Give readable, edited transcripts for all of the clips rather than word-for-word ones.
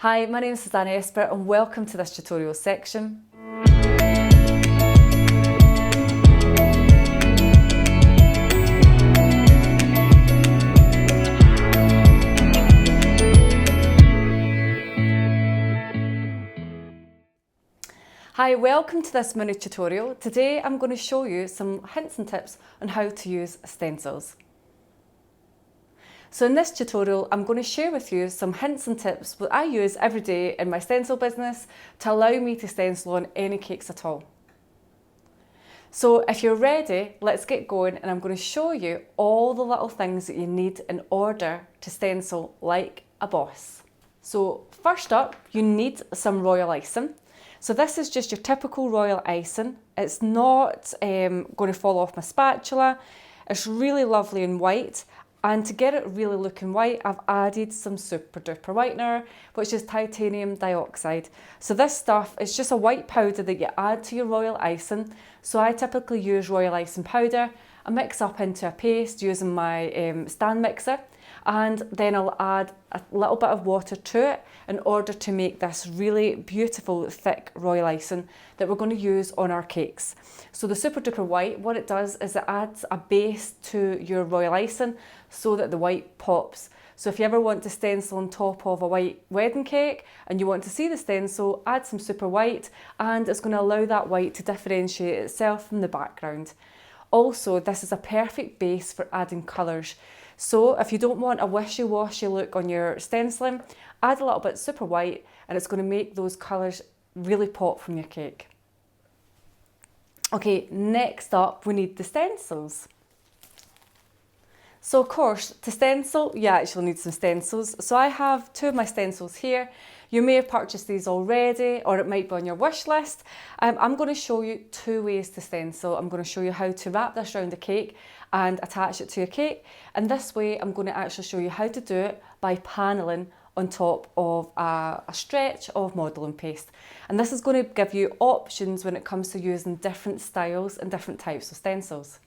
Hi, my name is Suzanne Esper and welcome to this tutorial section. Hi, welcome to this mini tutorial. Today I'm going to show you some hints and tips on how to use stencils. So in this tutorial, I'm going to share with you some hints and tips that I use every day in my stencil business to allow me to stencil on any cakes at all. So if you're ready, let's get going and I'm going to show you all the little things that you need in order to stencil like a boss. So first up, you need some royal icing. So this is just your typical royal icing. It's not going to fall off my spatula. It's really lovely and white. And to get it really looking white, I've added some super duper whitener, which is titanium dioxide. So this stuff is just a white powder that you add to your royal icing. So I typically use royal icing powder. I mix up into a paste using my stand mixer. And then I'll add a little bit of water to it in order to make this really beautiful thick royal icing that we're going to use on our cakes. So the super duper white, what it does is it adds a base to your royal icing so that the white pops. So if you ever want to stencil on top of a white wedding cake and you want to see the stencil, add some super white and it's going to allow that white to differentiate itself from the background. Also, this is a perfect base for adding colours. So if you don't want a wishy-washy look on your stenciling, add a little bit super white and it's going to make those colours really pop from your cake. Okay, next up we need the stencils. So of course, to stencil, you actually need some stencils. So I have two of my stencils here. You may have purchased these already or it might be on your wish list. I'm going to show you two ways to stencil. I'm going to show you how to wrap this around a cake and attach it to your cake. And this way I'm going to actually show you how to do it by panelling on top of a stretch of modelling paste. And this is going to give you options when it comes to using different styles and different types of stencils.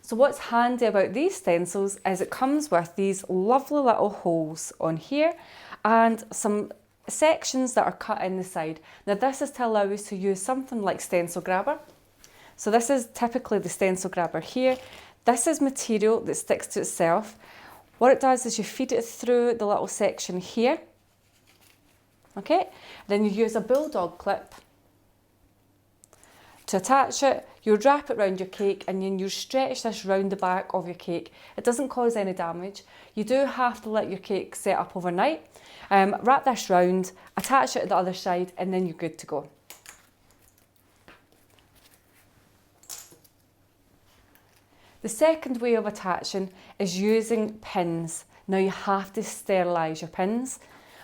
So what's handy about these stencils is it comes with these lovely little holes on here and some sections that are cut in the side. Now this is to allow us to use something like Stencil Grabber. So this is typically the Stencil Grabber here. This is material that sticks to itself. What it does is you feed it through the little section here. Okay, then you use a bulldog clip to attach it. You wrap it around your cake and then you stretch this round the back of your cake. It doesn't cause any damage. You do have to let your cake set up overnight. Wrap this round, attach it to the other side and then you're good to go. The second way of attaching is using pins. Now you have to sterilise your pins.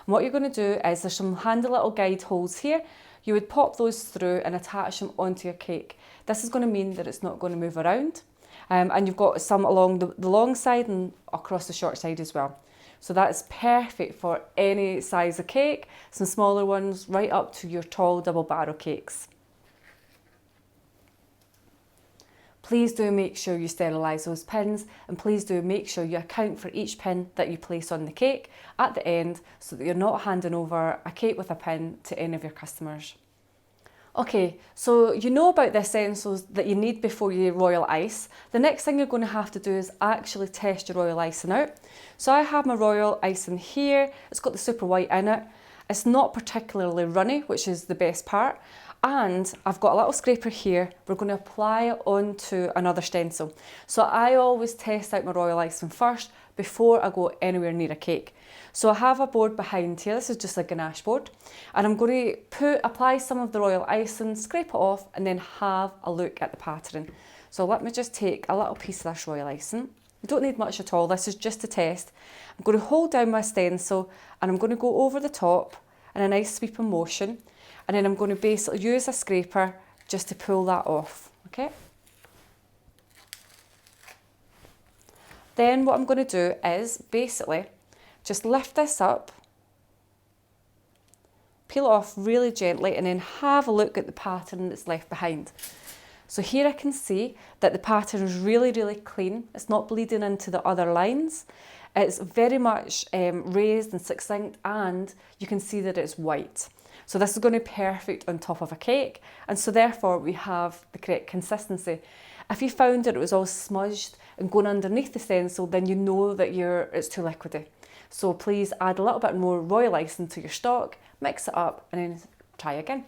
And what you're going to do is there's some handy little guide holes here. You would pop those through and attach them onto your cake. This is going to mean that it's not going to move around. And you've got some along the long side and across the short side as well. So that's perfect for any size of cake, some smaller ones right up to your tall double barrel cakes. Please do make sure you sterilise those pins and please do make sure you account for each pin that you place on the cake at the end so that you're not handing over a cake with a pin to any of your customers. Okay, so you know about the essentials that you need before you royal ice. The next thing you're going to have to do is actually test your royal icing out. So I have my royal icing here. It's got the super white in it. It's not particularly runny, which is the best part. And I've got a little scraper here. We're going to apply it onto another stencil. So I always test out my royal icing first before I go anywhere near a cake. So I have a board behind here. This is just a ganache board. And I'm going to apply some of the royal icing, scrape it off, and then have a look at the pattern. So let me just take a little piece of this royal icing. You don't need much at all. This is just a test. I'm going to hold down my stencil and I'm going to go over the top in a nice sweeping motion. And then I'm going to basically use a scraper just to pull that off, okay? Then what I'm going to do is basically just lift this up, peel it off really gently and then have a look at the pattern that's left behind. So here I can see that the pattern is really, really clean. It's not bleeding into the other lines. It's very much raised and succinct, and you can see that it's white. So this is going to be perfect on top of a cake, and so therefore we have the correct consistency. If you found that it was all smudged and going underneath the stencil, then you know that it's too liquidy. So please add a little bit more royal icing to your stock, mix it up, and then try again.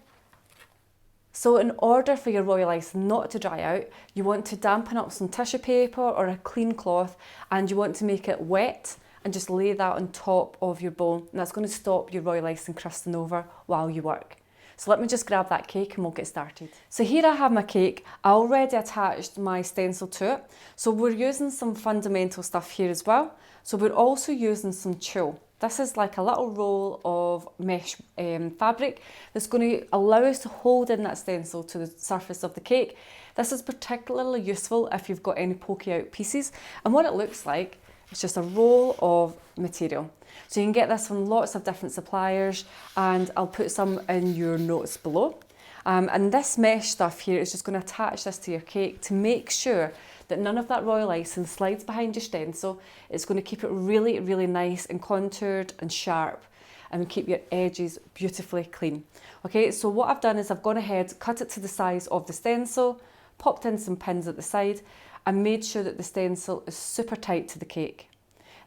So in order for your royal icing not to dry out, you want to dampen up some tissue paper or a clean cloth, and you want to make it wet and just lay that on top of your bowl, and that's going to stop your royal icing crusting over while you work. So let me just grab that cake and we'll get started. So here I have my cake. I already attached my stencil to it. So we're using some fundamental stuff here as well. So we're also using some tulle. This is like a little roll of mesh fabric that's going to allow us to hold in that stencil to the surface of the cake. This is particularly useful if you've got any pokey out pieces. And what it looks like, it's just a roll of material. So you can get this from lots of different suppliers, and I'll put some in your notes below. And this mesh stuff here is just going to attach this to your cake to make sure that none of that royal icing slides behind your stencil. It's going to keep it really, really nice and contoured and sharp, and keep your edges beautifully clean. Okay, so what I've done is I've gone ahead, cut it to the size of the stencil, popped in some pins at the side, and made sure that the stencil is super tight to the cake.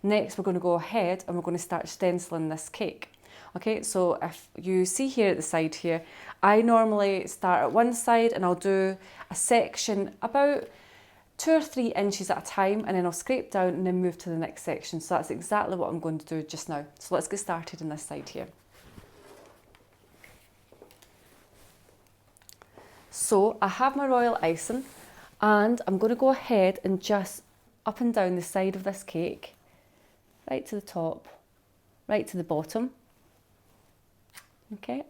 Next, we're going to go ahead and we're going to start stenciling this cake. Okay, so if you see here at the side here, I normally start at one side and I'll do a section about 2 or 3 inches at a time, and then I'll scrape down and then move to the next section. So that's exactly what I'm going to do just now. So let's get started on this side here. So I have my royal icing, and I'm going to go ahead and just up and down the side of this cake, right to the top, right to the bottom. Okay.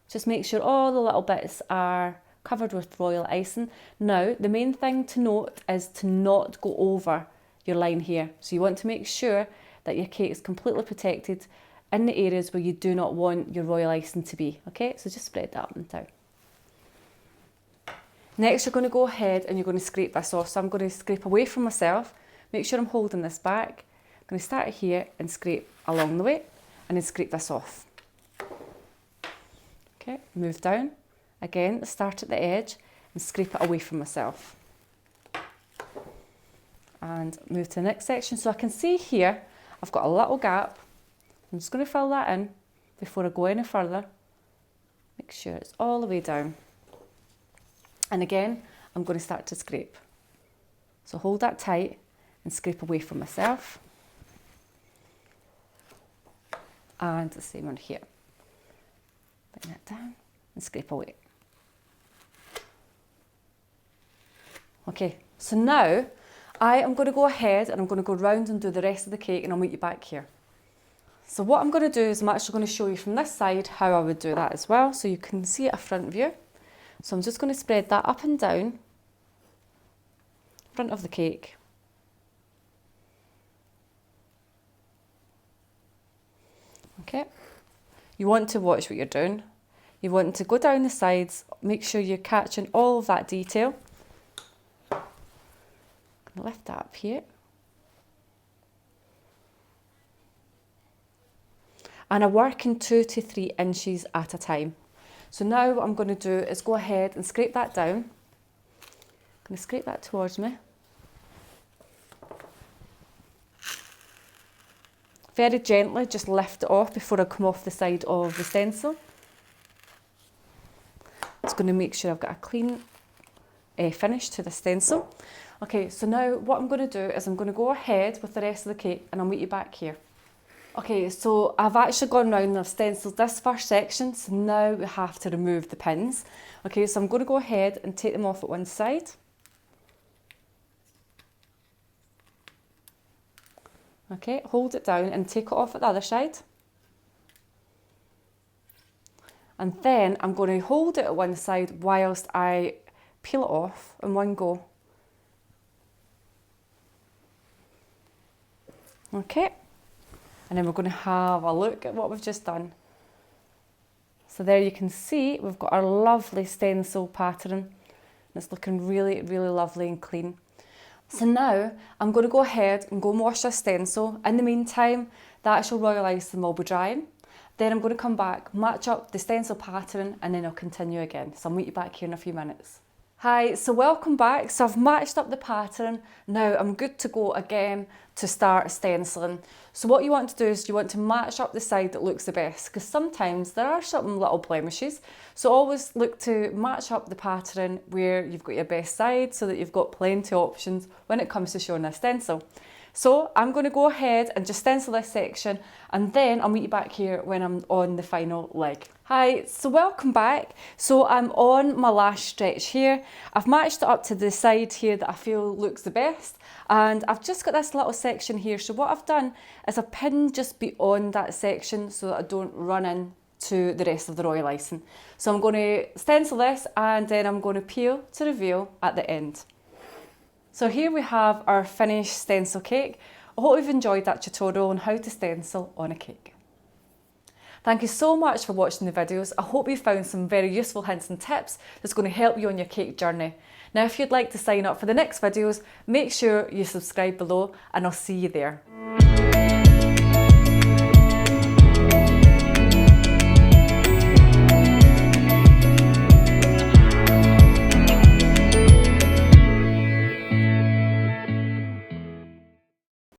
Just make sure all the little bits are covered with royal icing. Now, the main thing to note is to not go over your line here. So you want to make sure that your cake is completely protected in the areas where you do not want your royal icing to be. Okay, so just spread that up and down. Next, you're going to go ahead and you're going to scrape this off. So I'm going to scrape away from myself, make sure I'm holding this back. I'm going to start here and scrape along the way, and then scrape this off. Okay, move down. Again, start at the edge and scrape it away from myself. And move to the next section. So I can see here, I've got a little gap. I'm just going to fill that in before I go any further. Make sure it's all the way down. And again, I'm going to start to scrape. So hold that tight and scrape away from myself. And the same one here. Bring that down and scrape away. Okay, so now I am going to go ahead and I'm going to go round and do the rest of the cake, and I'll meet you back here. So what I'm going to do is I'm actually going to show you from this side how I would do that as well, so you can see a front view. So I'm just going to spread that up and down front of the cake. Okay, you want to watch what you're doing. You want to go down the sides, make sure you're catching all of that detail. I'm going to lift that up here. And I work in 2 to 3 inches at a time. So now what I'm going to do is go ahead and scrape that down. I'm going to scrape that towards me. Very gently, just lift it off before I come off the side of the stencil. Just going to make sure I've got a clean finish to the stencil. Okay, so now what I'm going to do is I'm going to go ahead with the rest of the cake, and I'll meet you back here. Okay, so I've actually gone round and I've stenciled this first section, so now we have to remove the pins. Okay, so I'm going to go ahead and take them off at one side. Okay, hold it down and take it off at the other side. And then I'm going to hold it at one side whilst I peel it off in one go. Okay. And then we're going to have a look at what we've just done. So there you can see we've got our lovely stencil pattern. It's looking really, really lovely and clean. So now I'm going to go ahead and go and wash this stencil. In the meantime, the actual royal icing will be drying. Then I'm going to come back, match up the stencil pattern, and then I'll continue again. So I'll meet you back here in a few minutes. Hi, so welcome back. So I've matched up the pattern. Now I'm good to go again to start stenciling. So what you want to do is you want to match up the side that looks the best, because sometimes there are some little blemishes. So always look to match up the pattern where you've got your best side so that you've got plenty of options when it comes to showing a stencil. So I'm going to go ahead and just stencil this section, and then I'll meet you back here when I'm on the final leg. Hi, so welcome back. So I'm on my last stretch here. I've matched it up to the side here that I feel looks the best, and I've just got this little section here. So what I've done is I've pinned just beyond that section so that I don't run into the rest of the royal icing. So I'm going to stencil this, and then I'm going to peel to reveal at the end. So here we have our finished stencil cake. I hope you've enjoyed that tutorial on how to stencil on a cake. Thank you so much for watching the videos. I hope you found some very useful hints and tips that's going to help you on your cake journey. Now if you'd like to sign up for the next videos, make sure you subscribe below, and I'll see you there.